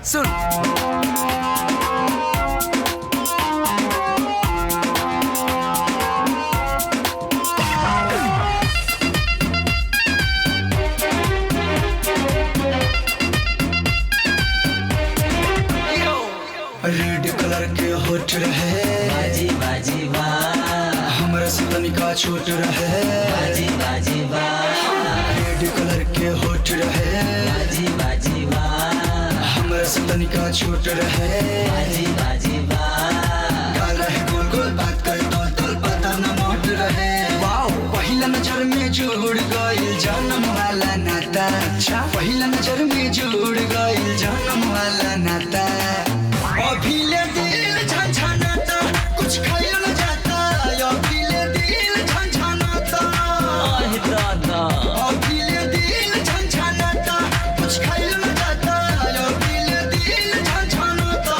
सुन। Red colour के होठ रहे बाजी बाजी वाह, हमरा से तनिका छोट रहे बाजी बाजी वाह, रेड कलर के होठ रहे बाजी बाजी वाह, हमरा से तनिका छोट रहे बाजी बाजी वाह, गाल रहे गोल गोल बात करे तोल तोल पता न मोट रहे। वाओ पहिला नजर में जुड़ गइल जन्म वाला नाता। अच्छा पहिला नजर में जुड़ गइल जन्म वाला नाता। अभी ले दिल झनझनाता कुछ खाइल न जाता। अभी ले दिल झनझनाता आहि दादा, अभी ले दिल झनझनाता कुछ खाइल न जाता। अभी ले दिल झनझनाता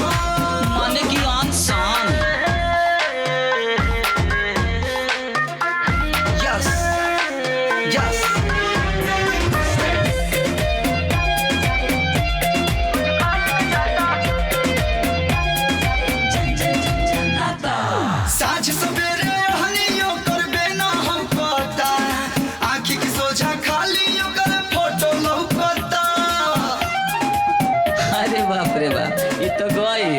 माने की आन शान। यस यस साँझ सवेरे हनियो करबे न हम पता। आँखी की सोझा खाली ओकर फोटो लौकता। अरे बाप रे बाप, ये तो गइल।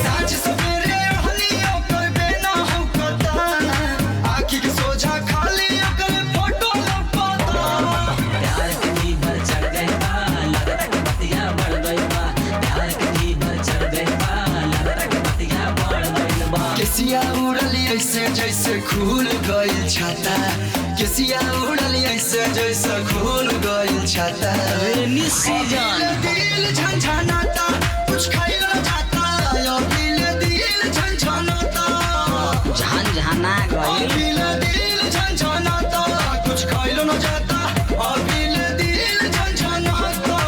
साँझ सवेरे हनियो करबे न हम पता। आँखी की सोझा खाली ओकर फोटो लौकता। प्यार के नींबर चढ़ गई बा, लगता के बतिया बढ़ गई बा। प्यार के नींबर चढ़ गई बा, लगता के बतिया बढ़ गई बा। केसिया उड़ली ऐसे जैसे खुल गइल छाता। केसिया उड़ली ऐसे जैसे खुल गइल छाता। Rainy season. दिल झनझनाता कुछ खाइल न जाता। अभी ले दिल झनझनाता झनझना गइल। अभी ले दिल झनझनाता कुछ खाइल न जाता। अभी ले दिल झनझनाता।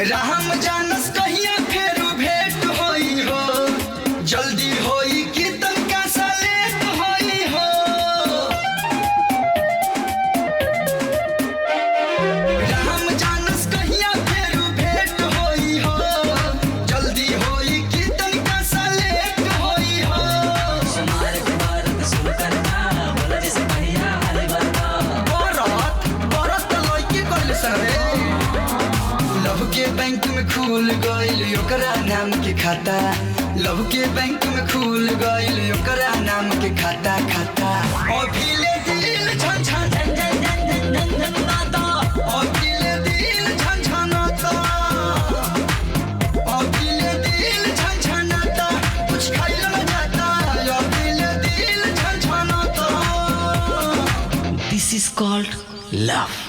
राम जानस कहिया फेरू भेंट होई हो। जल्दी होई कि तनका सा लेट होई हो। राम जानस कहिया फेरू भेंट होई हो। जल्दी होई कि तनका सा लेट होई हो। सुमार के बारत शुरू करना, बोला जैसे भैया हाली बरता। बरत लइके कइले सरे। लव के बैंक में खुल गइल ओकरा नाम के खाता। लव के बैंक में खुल गइल ओकरा नाम के खाता। अभी ले दिल झनझनाता। अभी ले दिल झनझनाता। अभी ले दिल झनझनाता कुछ खाइल न जाता। अभी ले दिल झनझनाता। This is called love.